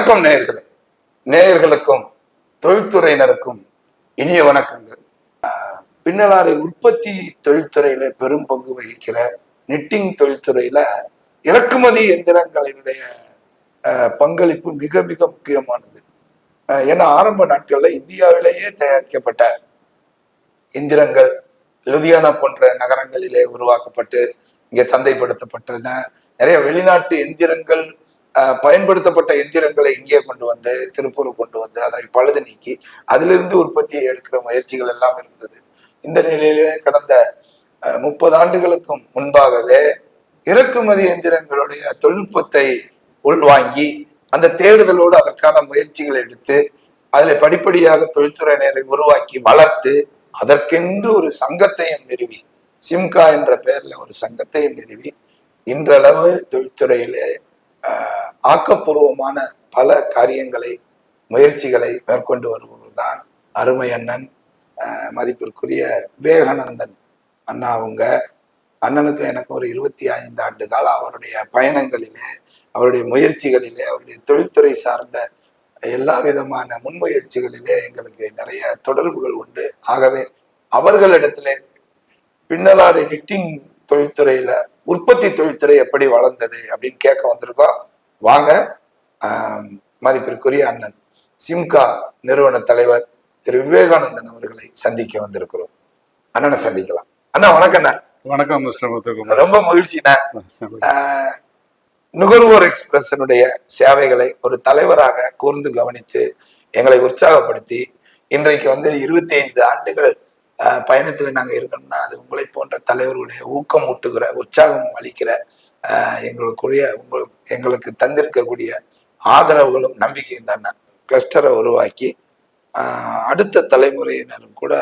வணக்கம் நேயர்களே. நேயர்களுக்கும் தொழில்துறையினருக்கும் இனிய வணக்கங்கள். பின்னலாடை உற்பத்தி தொழில்துறையில பெரும் பங்கு வகிக்கிற நிட்டிங் தொழில்துறையில இறக்குமதி எந்திரங்களினுடைய பங்களிப்பு மிக மிக முக்கியமானது. ஏன்னா ஆரம்ப நாட்கள்ல இந்தியாவிலேயே தயாரிக்கப்பட்ட எந்திரங்கள் லுதியானா போன்ற நகரங்களிலே உருவாக்கப்பட்டு இங்கே சந்தைப்படுத்தப்பட்டன. நிறைய வெளிநாட்டு எந்திரங்கள் பயன்படுத்தப்பட்ட எந்திரங்களை இங்கே கொண்டு வந்து திருப்பூர் கொண்டு வந்து அதை பழுது நீக்கி அதிலிருந்து உற்பத்தியை எடுக்கிற முயற்சிகள் எல்லாம் இருந்தது. இந்த நிலையிலே கடந்த 30 ஆண்டுகளுக்கும் முன்பாகவே இறக்குமதி எந்திரங்களுடைய தொழில்நுட்பத்தை உள்வாங்கி அந்த தேடுதலோடு அதற்கான முயற்சிகளை எடுத்து அதில் படிப்படியாக தொழில்துறையினரை உருவாக்கி வளர்த்து அதற்கென்று ஒரு சங்கத்தையும் நிறுவி சிம்கா என்ற பெயர்ல ஒரு சங்கத்தையும் நிறுவி இன்றளவு தொழில்துறையிலே ஆக்கப்பூர்வமான பல காரியங்களை முயற்சிகளை மேற்கொண்டு வருபவர் தான் அருமை அண்ணன் மதிப்பிற்குரிய விவேகானந்தன் அண்ணா. அவங்க அண்ணனுக்கு எனக்கு ஒரு 25 ஆண்டு காலம் அவருடைய பயணங்களிலே அவருடைய முயற்சிகளிலே அவருடைய தொழில்துறை சார்ந்த எல்லா விதமான முன்முயற்சிகளிலே எங்களுக்கு நிறைய தொடர்புகள் உண்டு. ஆகவே அவர்களிடத்திலே பின்னலாடை நிட்டிங் தொழில்துறையில உற்பத்தி தொழில்துறை எப்படி வளர்ந்தது அப்படின்னு கேட்க வந்திருக்கோம். வாங்க மதிப்பிற்குரிய அண்ணன் சிம்கா நிறுவன தலைவர் திரு விவேகானந்தன் அவர்களை சந்திக்க வந்திருக்கிறோம். அண்ணனை சந்திக்கலாம். அண்ணா வணக்கம். வணக்கம். ரொம்ப மகிழ்ச்சிண்ணா. நுகர்வோர் எக்ஸ்பிரஸனுடைய சேவைகளை ஒரு தலைவராக கூர்ந்து கவனித்து எங்களை உற்சாகப்படுத்தி இன்றைக்கு 25 ஆண்டுகள் பயணத்துல நாங்க இருக்கோம்னா அது உங்களை போன்ற தலைவர்களுடைய ஊக்கம் ஊட்டுகிற உற்சாகம் அளிக்கிற எங்களுக்கு தந்திருக்கக்கூடிய ஆதரவுகளும் நம்பிக்கையும் தானே. கிளஸ்டரை உருவாக்கி அடுத்த தலைமுறையினரும் கூட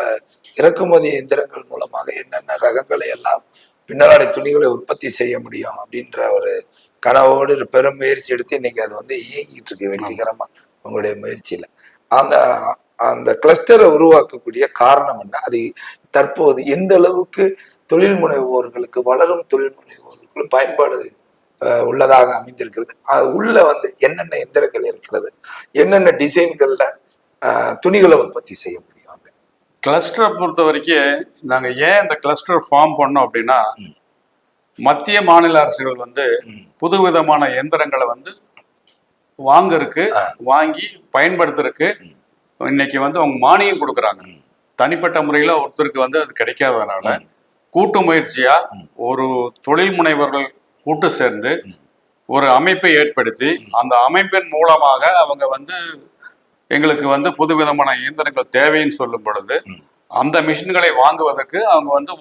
இறக்குமதி எந்திரங்கள் மூலமாக என்னென்ன ரகங்களை எல்லாம் பின்னலாடை துணிகளை உற்பத்தி செய்ய முடியும் அப்படின்ற ஒரு கனவோடு பெரும் முயற்சி எடுத்து இன்னைக்கு அது இயங்கிட்டு இருக்கு வெற்றிகரமா. உங்களுடைய முயற்சியில அந்த கிளஸ்டரை உருவாக்கக்கூடிய காரணம் என்ன, அது தற்போது எந்த அளவுக்கு தொழில் முனைவோர்களுக்கு வளரும் தொழில் முனைவோர்களுக்கு பயன்பாடு உள்ளதாக அமைந்திருக்கிறது, அது உள்ள என்னென்ன எந்திரங்கள் இருக்கிறது, என்னென்ன டிசைன்கள்ல துணிகளை உற்பத்தி செய்ய முடியும். கிளஸ்டரை பொறுத்த வரைக்கும் நாங்க ஏன் இந்த கிளஸ்டர் ஃபார்ம் பண்ணோம் அப்படின்னா, மத்திய மாநில அரசுகள் புதுவிதமான எந்திரங்களை வாங்கி பயன்படுத்துறதுக்கு இன்னைக்கு அவங்க மானியம் கொடுக்குறாங்க. தனிப்பட்ட முறையில ஒருத்தருக்கு அது கிடைக்காததுனால கூட்டு முயற்சியா ஒரு தொழில் முனைவர்கள் கூட்டு சேர்ந்து ஒரு அமைப்பை ஏற்படுத்தி அந்த அமைப்பின் மூலமாக அவங்க எங்களுக்கு புதுவிதமான இயந்திரங்கள் தேவைன்னு சொல்லும் பொழுது அந்த மிஷின்களை வாங்குவதற்கு அவங்க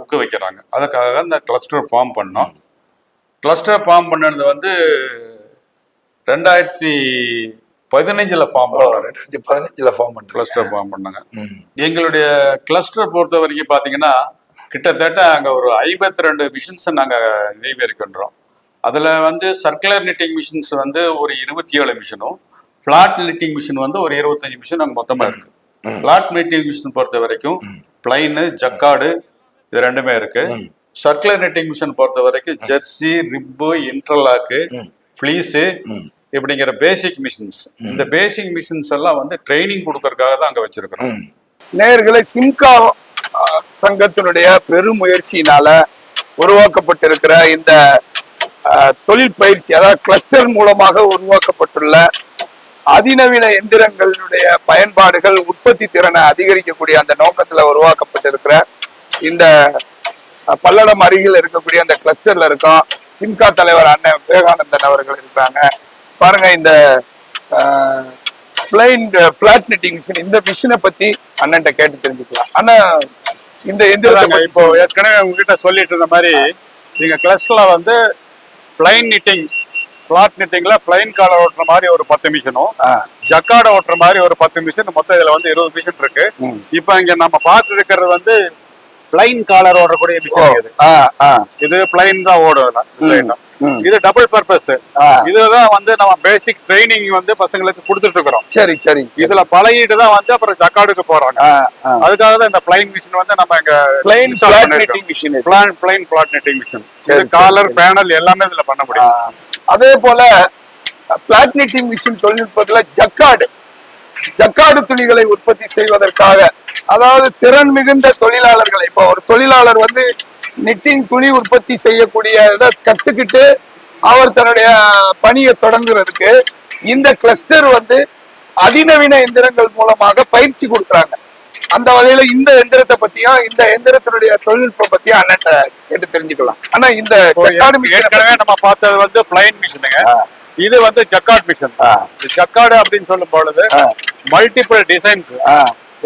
ஊக்குவிக்கிறாங்க. அதுக்காக இந்த கிளஸ்டர் ஃபார்ம் பண்ணோம். கிளஸ்டர் ஃபார்ம் பண்ணது 2015 ஃபார்ம் பண்ணாங்க. 2015 ஃபார்ம் பண்ண கிளஸ்டர் ஃபார்ம் பண்ணாங்க. எங்களுடைய கிளஸ்டர் பொறுத்த வரைக்கும் பார்த்தீங்கன்னா கிட்டத்தட்ட அங்கே ஒரு 52 மிஷின்ஸ் நாங்கள் நினைவிருக்கின்றோம். அதில் சர்க்குலர் நிட்டிங் மிஷின்ஸ் ஒரு 27 மிஷினும், ஃபிளாட் நிட்டிங் மிஷின் ஒரு 25 மிஷின் அங்கே மொத்தமாக இருக்கு. ஃபிளாட் நிட்டிங் மிஷின் பொறுத்த வரைக்கும் பிளைனு, ஜக்கார்டு இது ரெண்டுமே இருக்கு. சர்க்குலர் நிட்டிங் மிஷின் பொறுத்த வரைக்கும் ஜெர்சி, ரிப்பு, இன்டர்லாக்கு, ஃபிளீஸு இப்படிங்கிற பேசிக் மிஷின்ஸ். இந்த பேசிக் மிஷின்ஸ் எல்லாம் ட்ரைனிங் கொடுக்கறதுக்காக தான் அங்கே வச்சிருக்கிறோம். நேயர்களை, சிம்கா சங்கத்தினுடைய பெரும் முயற்சியினால உருவாக்கப்பட்டிருக்கிற இந்த தொழில் பயிற்சி, அதாவது கிளஸ்டர் மூலமாக உருவாக்கப்பட்டுள்ள அதிநவீன எந்திரங்களுடைய பயன்பாடுகள் உற்பத்தி திறனை அதிகரிக்கக்கூடிய அந்த நோக்கத்துல உருவாக்கப்பட்டிருக்கிற இந்த பல்லடம் அருகில் இருக்கக்கூடிய அந்த கிளஸ்டர்ல இருக்கோம். சிம்கா தலைவர் அண்ணன் விவேகானந்தன் அவர்கள் இருக்கிறாங்க. பாருங்க, இந்த பிளாட் நிட்டிங் மிஷின், இந்த மிஷினை பத்தி அண்ணன்ட்ட கேட்டு தெரிஞ்சுக்கலாம். ஆனா இந்த எந்திரம் இப்போ ஏற்கனவே உங்ககிட்ட சொல்லிட்டு இருந்த மாதிரி நீங்க கிளஸ்டர்ல பிளைன் நிட்டிங், பிளாட் நிட்டிங்ல பிளைன் காலர் ஓட்டுற மாதிரி ஒரு 10 மிஷினும், ஜக்கார்ட ஓட்டுற மாதிரி ஒரு 10 மிஷின், மொத்தம் இதுல 20 மிஷின் இருக்கு. இப்ப இங்க நம்ம பார்த்து இருக்கிறது பிளைன் காலர் ஓடக்கூடிய மிஷின். இது பிளைன் தான் ஓடும். இது டபுள் பர்பஸ். இதுதான் நம்ம பேசிக் ட்ரைனிங் பசங்களுக்கு கொடுத்துட்டு இருக்கிறோம். சரி சரி. இதுல பழகிட்டு தான் அப்புறம் ஜக்கார்டுக்கு போறாங்க. அதுக்காக தான் இந்த பிளைன் மிஷின் நம்ம இங்க plain flat knitting machine, plain flat knitting machine. Collar, panel எல்லாமே இதுல பண்ண முடியும். அதே போல பிளாட் நிட்டிங் மிஷின் தொழில்நுட்பத்துல ஜக்காடு துணிகளை உற்பத்தி செய்வதற்காக, அதாவது திறன் மிகுந்த தொழிலாளர்களை, இப்போ ஒரு தொழிலாளர் வந்து நிட்டிங் துணி உற்பத்தி செய்யக்கூடிய இதை கத்துக்கிட்டு அவர் தன்னுடைய பணியை தொடங்குறதுக்கு இந்த கிளஸ்டர் வந்து அதிநவீன எந்திரங்கள் மூலமாக பயிற்சி கொடுக்குறாங்க. அந்த வகையில இந்த எந்திரத்தை பத்தியும் இந்த எந்திரத்தினுடைய தொழில்நுட்பம் பத்தியும் அண்ணன் கேட்டு தெரிஞ்சுக்கலாம். ஆனா இந்த ஏற்கனவே நம்ம பார்த்தது வந்து பிளைன் மிஷினுங்க, இது வந்து ஜக்கார்ட் மிஷின். ஜக்கார்டு அப்படின்னு சொல்லும் பொழுது மல்டிபிள் டிசைன்ஸ்,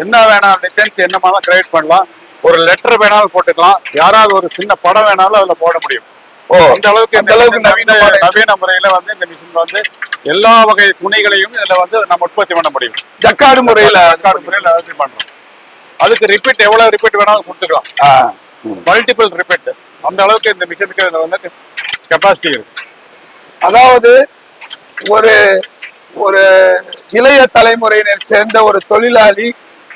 என்ன வேணாலும் டிசைன்ஸ் என்னமாலும் கிரியேட் பண்ணலாம். ஒரு லெட்டர் வேணாலும் போட்டுக்கலாம், யாராவது ஒரு சின்ன படம் வேணாலும் அதுல போட முடியும். அந்த அளவுக்கு நவீன முறையில வந்து இந்த மிஷின் வந்து எல்லா வகை துணிகளையும் இதுல வந்து நம்ம உற்பத்தி பண்ண முடியும். ஜக்கார்டு முறையில பண்றோம். அதுக்கு ரிப்பீட் எவ்வளவு ரிப்பீட் வேணாலும் கொடுத்துக்கலாம், மல்டிபிள் ரிப்பீட். அந்த அளவுக்கு இந்த மிஷினுக்கு இதுல வந்து கெப்பாசிட்டி இருக்கு. அதாவது ஒரு ஒரு இளைய தலைமுறையினர் சேர்ந்த ஒரு தொழிலாளி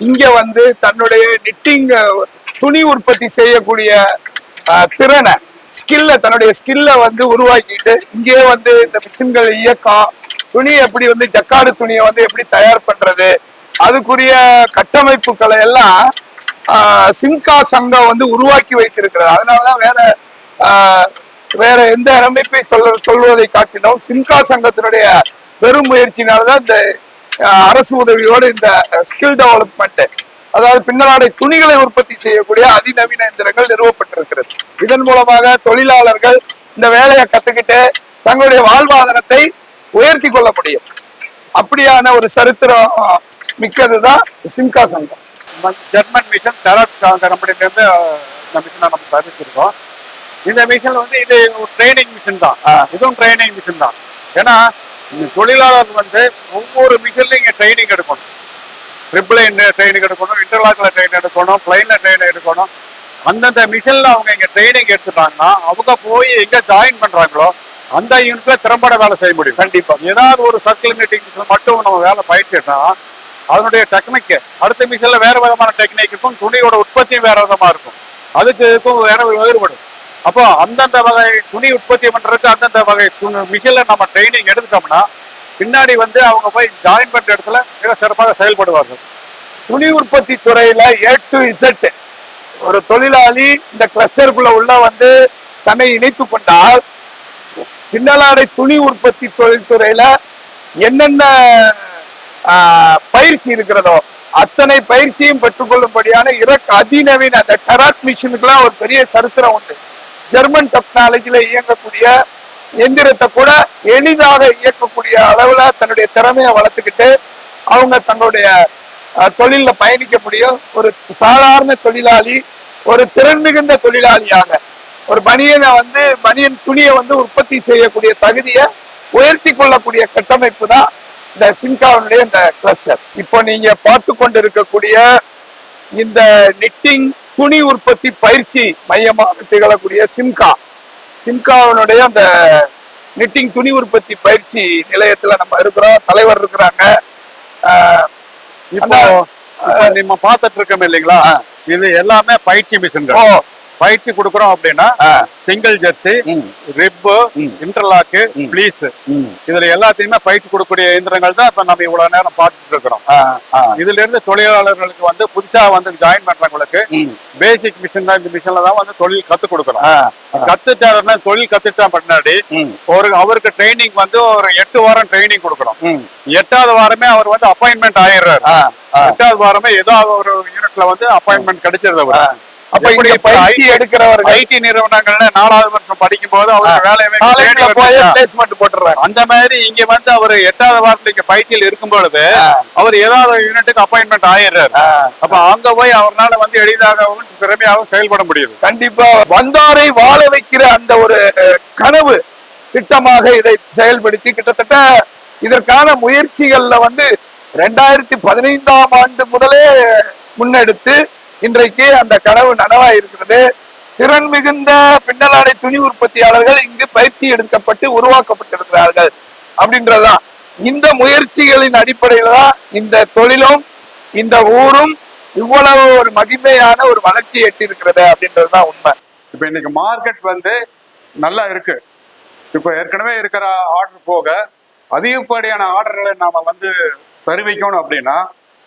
இங்க வந்து தன்னுடைய நிட்டிங் துணி உற்பத்தி செய்யக்கூடிய திறனை தன்னுடைய ஸ்கில்ல வந்து உருவாக்கிட்டு இங்கே வந்து இந்த மிஷின்கள் இயக்கம், துணி எப்படி வந்து ஜக்காடு துணியை வந்து எப்படி தயார் பண்றது, அதுக்குரிய கட்டமைப்புகளை எல்லாம் சிம்கா சங்கம் வந்து உருவாக்கி வைத்திருக்கிறது. அதனாலதான் வேற எந்த அமைப்பை சொல்வதை காட்டினோம் சிம்கா சங்கத்தினுடைய பெரும் முயற்சினால்தான் இந்த அரசு உதவியோடு இந்த ஸ்கில் டெவலப்மெண்ட், அதாவது பின்னலாடை துணிகளை உற்பத்தி செய்யக்கூடிய அதிநவீன எந்திரங்கள் நிறுவப்பட்டிருக்கிறது. இதன் மூலமாக தொழிலாளர்கள் இந்த வேலையை கத்துக்கிட்டு தங்களுடைய வாழ்வாதாரத்தை உயர்த்தி கொள்ள முடியும். அப்படியான ஒரு சரித்திரம் மிக்கதுதான் சிம்கா சங்கம். ஜெர்மன் மிஷன் டெரட் கம்பெனில இருந்து இந்த மிஷினை நம்ம தயாரிச்சிருக்கோம். இந்த மிஷின் வந்து இது ஒரு ட்ரைனிங் மிஷின் தான், இதுவும் ட்ரைனிங் மிஷின் தான். ஏன்னா தொழிலாளர் வந்து ஒவ்வொரு மிஷின்லையும் இங்க ட்ரைனிங் எடுக்கணும். ட்ரிபிள் ட்ரைனிங் எடுக்கணும், இன்டர்லாக்ல ட்ரைனிங் எடுக்கணும், பிளைன்ல ட்ரைனிங் எடுக்கணும். அந்தந்த மிஷின்ல அவங்க இங்க ட்ரைனிங் எடுத்துட்டாங்கன்னா அவங்க போய் எங்க ஜாயின் பண்றாங்களோ அந்த யூனிட்ல திறம்பட வேலை செய்ய முடியும். கண்டிப்பா ஏதாவது ஒரு சர்க்கிள் மீட்டிங் மட்டும் நம்ம வேலை பயிற்சிட்டா அதனுடைய டெக்னிக் அடுத்த மிஷின்ல வேற விதமான டெக்னிக் இருக்கும், துணியோட உற்பத்தியும் வேற விதமா இருக்கும், அதுக்கு இருக்கும் வேற வேறுபடும். அப்போ அந்தந்த வகை துணி உற்பத்தி பண்றதுக்கு அந்தந்த வகை மிஷின்ல நம்ம ட்ரைனிங் எடுத்துட்டோம்னா பின்னாடி வந்து அவங்க போய் ஜாயின் பண்ற இடத்துல மிக சிறப்பாக செயல்படுவார்கள். துணி உற்பத்தி துறையில A to Z ஒரு தொழிலாளி இந்த கிளஸ்டருக்குள்ள உள்ள வந்து தன்னை இணைத்து கொண்டால் பின்னலாடை துணி உற்பத்தி தொழில்துறையில என்னென்ன பயிற்சி இருக்கிறதோ அத்தனை பயிற்சியும் பெற்றுக்கொள்ளும்படியான அதிநவீன அந்த டெராட் மிஷினுக்குலாம் ஒரு பெரிய சரித்திரம் உண்டு. ஜெர்மன் டெக்னாலஜில இயங்கக்கூடிய எந்திரத்தை கூட எளிதாக இயக்கக்கூடிய அளவுல தன்னுடைய திறமையை வளர்த்துக்கிட்டு அவங்க தங்களுடைய தொழில பயணிக்க முடியும். ஒரு சாதாரண தொழிலாளி ஒரு திறன் மிகுந்த தொழிலாளியாக ஒரு பனியன் துணியை வந்து உற்பத்தி செய்யக்கூடிய தகுதியை உயர்த்தி கொள்ளக்கூடிய கட்டமைப்பு தான் இந்த சிம்காவினுடைய இந்த கிளஸ்டர். இப்போ நீங்க பார்த்து கொண்டு இருக்கக்கூடிய இந்த நிட்டிங் துணி உற்பத்தி பயிற்சி மையமாக திகழக்கூடிய சிம்காவினுடைய அந்த நிட்டிங் துணி உற்பத்தி பயிற்சி நிலையத்துல நம்ம இருக்கிறோம், தலைவர் இருக்கிறாங்க. இப்போ நம்ம பார்த்துட்டு இருக்கோம் இல்லைங்களா, இது எல்லாமே பயிற்சி மிஷின்கள். பயிற்சி கொடுக்குறோம் அப்படின்னா single jersey, rib, interlock, fleece, இதுல எல்லாத்தையுமே பயிற்சி கொடுக்கக்கூடிய இயந்திரங்கள் தான் இப்ப நம்ம இவ்வளவு நேரம் பார்த்துட்டு இருக்கிறோம். இதுல இருந்து தொழிலாளர்களுக்கு வந்து புதுசா வந்து ஜாயின் பண்றவங்களுக்கு பேசிக் மிஷின் தான், இந்த மிஷின்ல தான் வந்து தொழில் கத்து கொடுக்கணும். கத்துட்டாருன்னா தொழில் கத்துட்டா பின்னாடி அவருக்கு ட்ரைனிங் வந்து ஒரு 8 வாரம் ட்ரைனிங் கொடுக்கணும். 8வது வாரமே அவர் வந்து அப்பாயின்மெண்ட் ஆயிடுறாரு. 8வது வாரமே ஏதோ ஒரு யூனிட்ல வந்து அப்பாயின்மெண்ட் கிடைச்சிருது அவர். அப்ப இங்க பயிற்சி எடுக்கிறவர்கள் ஐடி நிறுவனங்கள்ல 4வது வருஷம் படிக்கும் போது அவருக்கு வேலையை போட்டுறாங்க. அந்த மாதிரி இங்க வந்து அவர் 8வது வாரத்துல இங்க பயிற்சியில் இருக்கும் பொழுது அவர் ஏதாவது யூனிட்டுக்கு அப்பாயின்மெண்ட் ஆயிடுறாரு. அப்ப அங்க போய் அவரால் வந்து எளிதாகவும் திறமையாகவும் செயல்பட முடியுது. கண்டிப்பா வந்தாரை வாழ வைக்கிற அந்த ஒரு கனவு திட்டமாக இதை செயல்படுத்தி கிட்டத்தட்ட இதற்கான முயற்சிகள்ல வந்து 2015ஆம் ஆண்டு முதலே முன்னெடுத்து இன்றைக்கு அந்த கனவு நனவா இருக்கிறது. திறன் மிகுந்த பின்னலாடை துணி உற்பத்தியாளர்கள் இங்கு பயிற்சி எடுக்கப்பட்டு உருவாக்கப்பட்டிருக்கிறார்கள் அப்படின்றதுதான். இந்த முயற்சிகளின் அடிப்படையில தான் இந்த தொழிலும் இந்த ஊரும் இவ்வளவு ஒரு மகிமையான ஒரு வளர்ச்சி எட்டி இருக்கிறது அப்படின்றதுதான் உண்மை. இப்ப இன்னைக்கு மார்க்கெட் வந்து நல்லா இருக்கு. இப்ப ஏற்கனவே இருக்கிற ஆர்டர் போக அதிகப்படியான ஆர்டர்களை நாம வந்து தெரிவிக்கணும் அப்படின்னா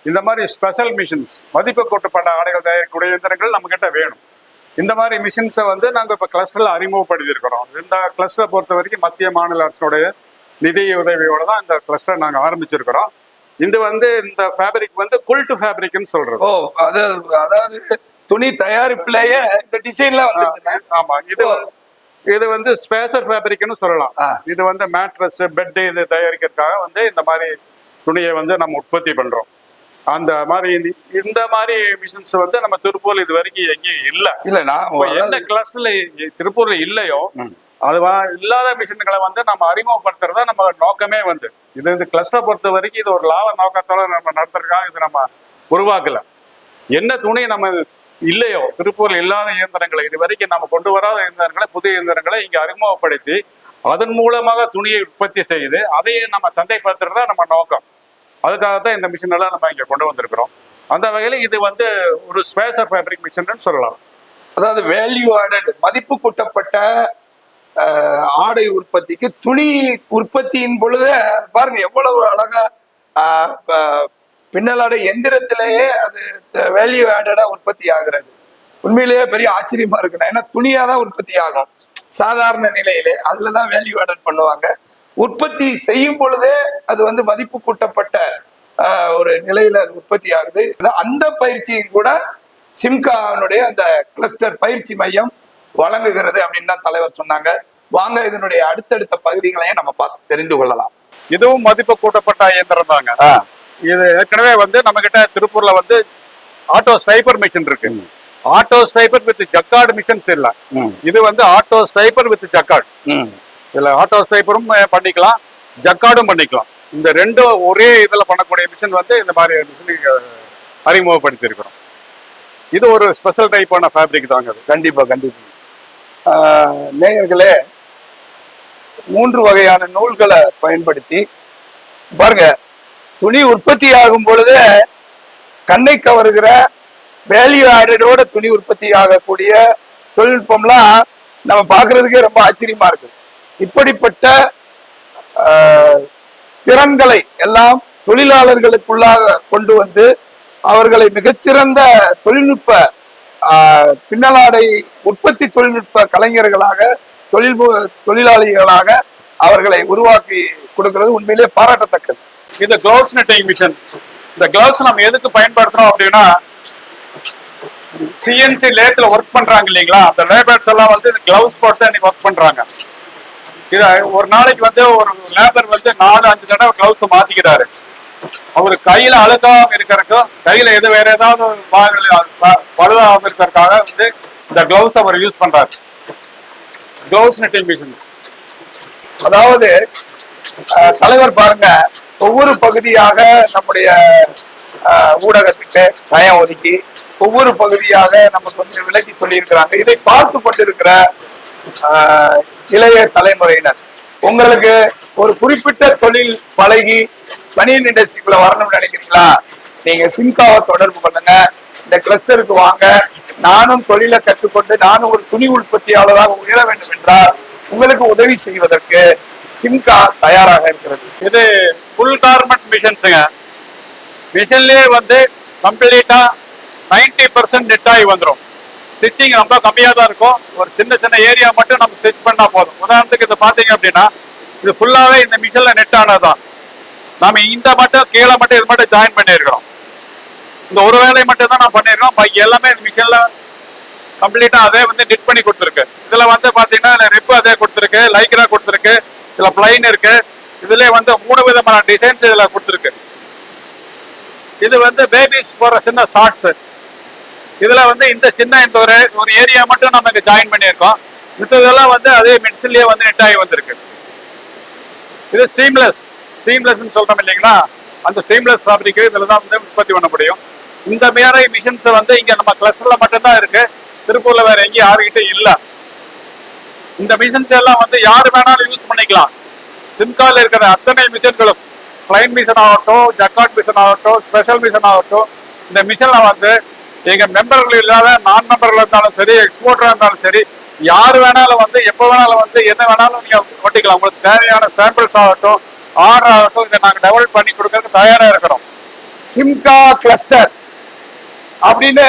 இந்த மாதிரி ஸ்பெஷல் மிஷின்ஸ், மதிப்பு கூட்டப்பட்ட ஆடைகள் தயாரிக்கக்கூடிய இயந்திரங்கள் நம்ம கிட்ட வேணும். இந்த மாதிரி மிஷின்ஸை வந்து நாங்கள் இப்போ கிளஸ்டரில் அறிமுகப்படுத்தியிருக்கிறோம். இந்த கிளஸ்டரை பொறுத்த வரைக்கும் மத்திய மாநில அரசுடைய நிதி உதவியோட தான் இந்த கிளஸ்டர் நாங்கள் ஆரம்பிச்சிருக்கிறோம். இது வந்து இந்த ஃபேப்ரிக் வந்து குல்ட் ஃபேப்ரிக்னு சொல்றோம். ஓ, அதாவது துணி தயாரிப்புலயே இந்த டிசைன்ல வந்து ஆமா, இது வந்து ஸ்பேசர் ஃபேப்ரிக்னு சொல்லலாம். இது வந்து மேட்ரஸ், பெட் இது தயாரிக்கிறதுக்காக வந்து இந்த மாதிரி துணியை வந்து நம்ம உற்பத்தி பண்றோம். அந்த மாதிரி இந்த மாதிரி மிஷின்ஸ் வந்து நம்ம திருப்பூர்ல இது வரைக்கும் எங்கேயும் இல்ல. எந்த கிளஸ்டர்ல திருப்பூர்ல இல்லையோ அது இல்லாத மிஷின்களை வந்து நம்ம அறிமுகப்படுத்துறதா நம்ம நோக்கமே வந்து. இது இந்த கிளஸ்டரை பொறுத்த வரைக்கும் இது ஒரு லாப நோக்கத்தோட நம்ம நடத்துறதுக்காக இது நம்ம உருவாக்கல. என்ன துணி நம்ம இல்லையோ, திருப்பூர்ல இல்லாத இயந்திரங்களை இது வரைக்கும் நம்ம கொண்டு வராத இயந்திரங்களை, புதிய இயந்திரங்களை இங்க அறிமுகப்படுத்தி அதன் மூலமாக துணியை உற்பத்தி செய்து அதையே நம்ம சந்தைப்படுத்துறதா நம்ம நோக்கம். அதுக்காக தான் இந்த மிஷின் எல்லாம் நம்ம இங்க கொண்டு வந்திருக்கிறோம். அந்த வகையில இது வந்து ஒரு ஸ்பேசர் ஃபேப்ரிக் மிஷின் சொல்லலாம். அதாவது வேல்யூ ஆடட், மதிப்பு கூட்டப்பட்ட ஆடை உற்பத்திக்கு துணி உற்பத்தியின் பொழுது பாருங்க எவ்வளவு அழகா பின்னலாடை எந்திரத்திலேயே அது வேல்யூ ஆடடா உற்பத்தி ஆகிறது. உண்மையிலேயே பெரிய ஆச்சரியமா இருக்குண்ணா. ஏன்னா துணியாதான் உற்பத்தி ஆகும் சாதாரண நிலையிலே, அதுலதான் வேல்யூ ஆடட் பண்ணுவாங்க. உற்பத்தி செய்யும் பொழுதே அது வந்து மதிப்பு கூட்டப்பட்ட ஒரு நிலையில அது உற்பத்தி ஆகுது. அந்த பயிற்சியும் கூட சிம்கானுடைய அந்த கிளஸ்டர் பயிற்சி மையம் வழங்குகிறது அப்படின்னு தான் தலைவர் சொன்னாங்க. வாங்க இதனுடைய அடுத்தடுத்த பகுதிகளையும் நம்ம பார்த்து தெரிந்து கொள்ளலாம். இதுவும் மதிப்பு கூட்டப்பட்ட இயந்திரம் தாங்க. இது ஏற்கனவே வந்து நம்ம கிட்ட திருப்பூர்ல வந்து ஆட்டோ ஸ்டைப்பர் மிஷின் இருக்கு. ஆட்டோ ஸ்டைப்பர் வித் ஜக்கார்டு மிஷின்ஸ் இல்ல, இது வந்து ஆட்டோ ஸ்டைப்பர் வித் ஜக்கார்டு. இதுல ஆட்டோ ஸ்டைப்பரும் பண்ணிக்கலாம், ஜக்கார்டும் பண்ணிக்கலாம். இந்த ரெண்டும் ஒரே இதுல பண்ணக்கூடிய மிஷின் வந்து இந்த மாதிரி மிஷின் அறிமுகப்படுத்தி இருக்கிறோம். இது ஒரு ஸ்பெஷல் டைப்பான ஃபேப்ரிக் தாங்க. கண்டிப்பா கண்டிப்பா. நேயர்களே, 3 வகையான நூல்களை பயன்படுத்தி பாருங்க, துணி உற்பத்தி ஆகும் பொழுது கண்ணை கவருகிற வேல்யூ ஆடடோட துணி உற்பத்தி ஆகக்கூடிய தொழில்நுட்பம்லாம் நம்ம பார்க்கறதுக்கே ரொம்ப ஆச்சரியமா இருக்கு. இப்படிப்பட்ட திறன்களை எல்லாம் தொழிலாளர்களுக்குள்ளாக கொண்டு வந்து அவர்களை மிகச்சிறந்த தொழில்நுட்ப பின்னலாடை உற்பத்தி தொழில்நுட்ப கலைஞர்களாக, தொழிலாளிகளாக அவர்களை உருவாக்கி கொடுக்கிறது உண்மையிலே பாராட்டத்தக்கது. இது கிளவுஸ் நெட்டிங் மிஷின். இந்த கிளவுஸ் நம்ம எதுக்கு பயன்படுத்துறோம் அப்படின்னா, சிஎன்சி லேத்ல ஒர்க் பண்றாங்க இல்லைங்களா, அந்த லேபர்ஸ் எல்லாம் வந்து கிளவுஸ் போட்டு இன்னைக்கு ஒர்க் பண்றாங்க. இது ஒரு நாளைக்கு வந்து ஒரு லேபர் வந்து 4-5 தடவை கிளவுஸ் மாத்திக்கிறாரு. அவரு கையில அழுக்காம இருக்கிறதுக்கும், கையில வேற ஏதாவது பழுதாம இருக்கிறதுக்காக வந்து இந்த கிளவுஸ் அவர் யூஸ் பண்றாரு. Gloves netting machines. அதாவது தலைவர் பாருங்க, ஒவ்வொரு பகுதியாக நம்முடைய ஊடகத்துக்கு பயம் ஒதுக்கி ஒவ்வொரு பகுதியாக நமக்கு வந்து விளக்கி சொல்லி இருக்கிறாங்க. இதை பார்த்து கொண்டிருக்கிற இளைய தலைமுறையினர், உங்களுக்கு ஒரு குறிப்பிட்ட தொழில் பழகி பனியன் இண்டஸ்ட்ரிக்குள்ள வரணும்னு நினைக்கிறீங்களா, நீங்க சிம்காவை தொடர்பு பண்ணுங்க, இந்த கிளஸ்டருக்கு வாங்க. நானும் தொழிலை கற்றுக்கொண்டு நானும் ஒரு துணி உற்பத்தியாளராக உயர வேண்டும் என்றால் உங்களுக்கு உதவி செய்வதற்கு சிம்கா தயாராக இருக்கிறது. இது ஃபுல் கார்மெண்ட் மிஷின்ஸுங்க. மிஷின்லயே வந்து கம்ப்ளீட்டா 90% நெட் ஆகி வந்துடும். ஸ்டிச்சிங் ரொம்ப கம்மியாக தான் இருக்கும். ஒரு சின்ன சின்ன ஏரியா மட்டும் நம்ம ஸ்டிச் பண்ணா போதும். உதாரணத்துக்கு இதை பார்த்தீங்க அப்படின்னா, இது ஃபுல்லாவே இந்த மிஷின்ல நெட் ஆனதுதான். நாம இந்த மட்டும் கீழே மட்டும் இது மட்டும் ஜாயின் பண்ணியிருக்கிறோம். இந்த ஒரு வேலையை மட்டும் தான் நான் பண்ணியிருக்கோம். பாக்கி எல்லாமே இந்த மிஷின்ல கம்ப்ளீட்டா அதே வந்து நெட் பண்ணி கொடுத்துருக்கு. இதுல வந்து பாத்தீங்கன்னா ரெப்பு அதே கொடுத்துருக்கு, லைக்ரா கொடுத்துருக்கு, இதுல பிளைன் இருக்கு. இதுல வந்து 3 விதமான டிசைன்ஸ் இதுல கொடுத்துருக்கு. இது வந்து பேபிஸ் போற சின்ன ஷார்ட்ஸ். இதுல வந்து இந்த சின்ன இந்த ஒரு ஏரியா மட்டும் நம்ம இங்க ஜாயின் பண்ணியிருக்கோம். மித்ததெல்லாம் வந்து அதே மிஷின்லயே வந்து நெட் ஆகி வந்திருக்கு. இது சீம்லெஸ்ன்னு சொல்றோம் இல்லைங்களா, அந்த சீம்லெஸ் ஃபேப்ரிக் இதுல தான் வந்து உற்பத்தி பண்ண முடியும். இந்த மாதிரி மிஷின்ஸ் வந்து இங்க நம்ம கிளஸ்டர்ல மட்டும்தான் இருக்கு. திருப்பூர்ல வேற எங்கேயும் யாருக்கிட்ட இல்ல. இந்த மிஷின்ஸ் எல்லாம் வந்து யாரு வேணாலும் யூஸ் பண்ணிக்கலாம். சிம்கால இருக்கிற அத்தனை மிஷின்களும், பிளைன் மிஷின் ஆகட்டும், ஜக்கார்ட் மிஷின் ஆகட்டும், ஸ்பெஷல் மிஷின் ஆகட்டும், இந்த மிஷின்ல வந்து எங்க மெம்பர்கள் இல்லாத நான் மெம்பர்கள் இருந்தாலும் சரி, எக்ஸ்போர்ட்டரா இருந்தாலும் சரி, யாரு வேணாலும் வந்து எப்ப வேணாலும் வந்து என்ன வேணாலும் நீங்க ஒட்டிக்கலாம். உங்களுக்கு தேவையான சாம்பிள்ஸ் ஆகட்டும், ஆர்டர் ஆகட்டும், இதை நாங்க டெவலப் பண்ணி கொடுக்கறதுக்கு தயாரா இருக்கிறோம். சிம்கா கிளஸ்டர் அப்படின்னு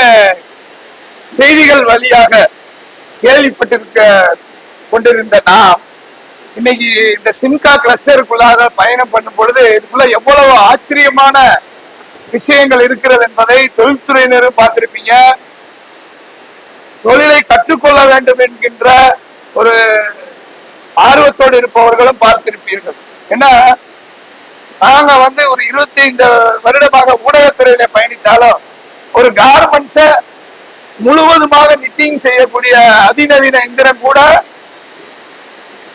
செய்திகள் வழியாக கேள்விப்பட்டிருக்க கொண்டிருந்த நாம் இன்னைக்கு இந்த சிம்கா கிளஸ்டருக்குள்ளாக பயணம் பண்ணும் பொழுது இதுக்குள்ள எவ்வளவு ஆச்சரியமான விஷயங்கள் இருக்கிறது என்பதை தொழில்துறையினரும் பார்த்திருப்பீங்க. தொழிலை கற்றுக்கொள்ள வேண்டும் என்கின்ற ஒரு ஆர்வத்தோடு இருப்பவர்களும் பார்த்திருப்பீர்கள். ஏன்னா நாங்க ஒரு 25 வருடமாக ஊடகத்துறையில பயணித்தாலும் ஒரு கார்மெண்ட்ஸ முழுவதுமாக நிட்டிங் செய்யக்கூடிய அதிநவீன எந்திரம் கூட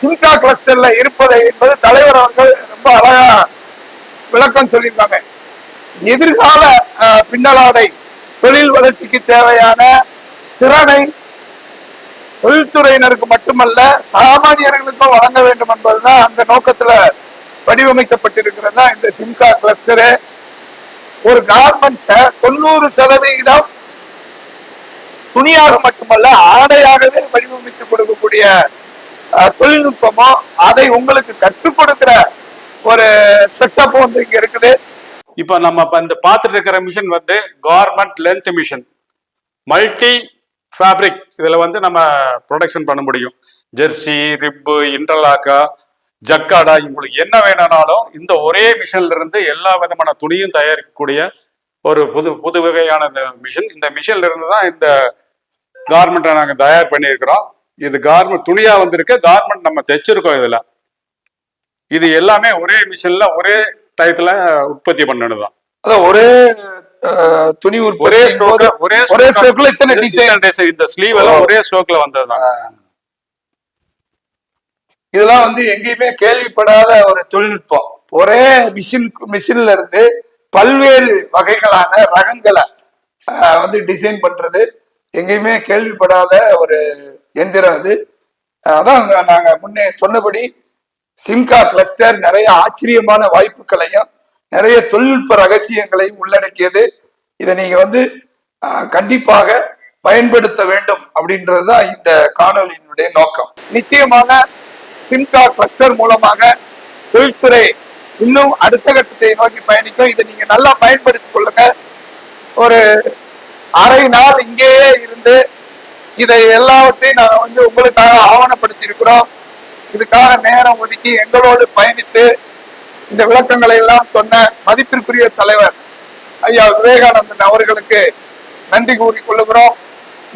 சிம்கா கிளஸ்டர்ல இருப்பதை என்பது தலைவர் அவர்கள் ரொம்ப அழகா விளக்கம் சொல்லியிருக்காங்க. எதிர்கால பின்னலாடை தொழில் வளர்ச்சிக்கு தேவையான திறனை தொழில்துறையினருக்கு மட்டுமல்ல சாமானியர்களுக்கும் வழங்க வேண்டும் என்பதுதான் அந்த நோக்கத்துல வடிவமைக்கப்பட்டிருக்கிறதா இந்த சிம்கா கிளஸ்டரு. ஒரு கார்மெண்ட்ஸ 90% துணியாக மட்டுமல்ல ஆடையாகவே வடிவமைத்து கொடுக்கக்கூடிய தொழில்நுட்பமோ அதை உங்களுக்கு கற்றுக் கொடுக்கிற ஒரு செட்டப்பும் இங்க இருக்குது. இப்ப நம்ம இந்த பார்த்துட்டு இருக்கிற machine garment length machine, multi fabric. இதுல நம்ம ப்ரொடக்ஷன் பண்ண முடியும். ஜெர்சி, ரிப்பு, இன்டர்லாக்கா, ஜக்காடா, உங்களுக்கு என்ன வேணும்னாலும் இந்த ஒரே மிஷின்ல இருந்து எல்லா விதமான துணியும் தயாரிக்கக்கூடிய ஒரு புது வகையான மிஷின். இந்த மிஷின்ல இருந்து தான் இந்த கார்மெண்ட்டை நாங்க தயார் பண்ணியிருக்கிறோம். இது கார்மெண்ட் துணியா வந்திருக்கு, கார்மெண்ட் நம்ம தைச்சிருக்கோம். இது எல்லாமே ஒரே மிஷின்ல ஒரே டயத்துல உற்பத்தி பண்ணதுதான். அதான் ஒரே துணி ஒரே ஸ்ட்ரோக்ல இத்தனை டிசைன், இந்த ஸ்லீவ் எல்லாம் ஒரே ஸ்ட்ரோக்ல வந்ததுதான். இதெல்லாம் எங்கேயுமே கேள்விப்படாத ஒரு தொழில்நுட்பம். ஒரே மிஷின்ல இருந்து பல்வேறு வகைகளான ரகங்களை டிசைன் பண்றது எங்கேயுமே கேள்விப்படாத ஒரு எந்திரம் இது. அதான் நாங்க முன்னே சொன்னபடி சிம்கா கிளஸ்டர் நிறைய ஆச்சரியமான வாய்ப்புகளையும் நிறைய தொழில்நுட்ப ரகசியங்களையும் உள்ளடக்கியது. இதை நீங்க கண்டிப்பாக பயன்படுத்த வேண்டும் அப்படின்றதுதான் இந்த காணொலியினுடைய நோக்கம். நிச்சயமாக சிம்கா கிளஸ்டர் மூலமாக தொழில்துறை இன்னும் அடுத்த கட்டத்தை நோக்கி பயணிக்கும். இதை நீங்க நல்லா பயன்படுத்திக் கொள்ளுங்க. ஒரு அரை நாள் இங்கேயே இருந்து இதை எல்லாவற்றையும் நாங்கள் உங்களுக்காக ஆவணப்படுத்தி இருக்கிறோம். இதுக்காக நேரம் ஒதுக்கி எங்களோடு பயணித்து இந்த விளக்கங்களை எல்லாம் சொன்ன மதிப்பிற்குரிய தலைவர் ஐயா விவேகானந்தன் அவர்களுக்கு நன்றி கூறிக்கொள்ளுகிறோம்.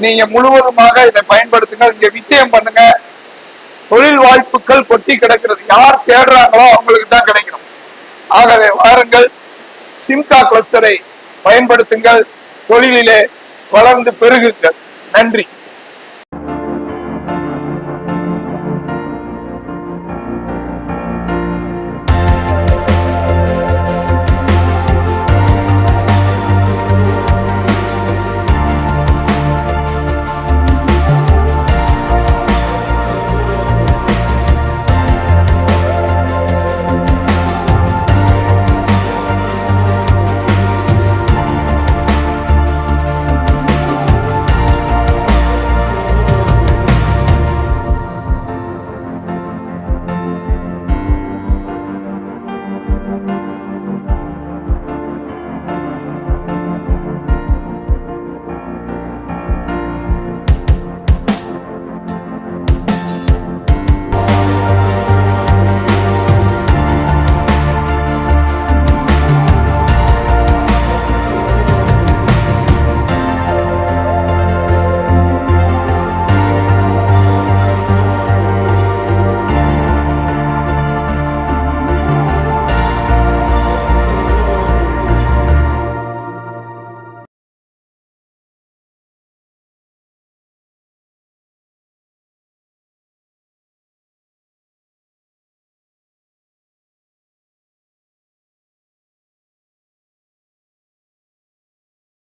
நீங்க முழுவதுமாக இதை பயன்படுத்துங்க, இங்க விஜயம் பண்ணுங்க. தொழில் வாய்ப்புகள் கொட்டி கிடக்கிறது, யார் தேடுறாங்களோ அவங்களுக்கு தான் கிடைக்கணும். ஆகவே வாருங்கள், சிம்கா கிளஸ்டரை பயன்படுத்துங்கள், தொழிலிலே வளர்ந்து பெருகுங்கள். நன்றி.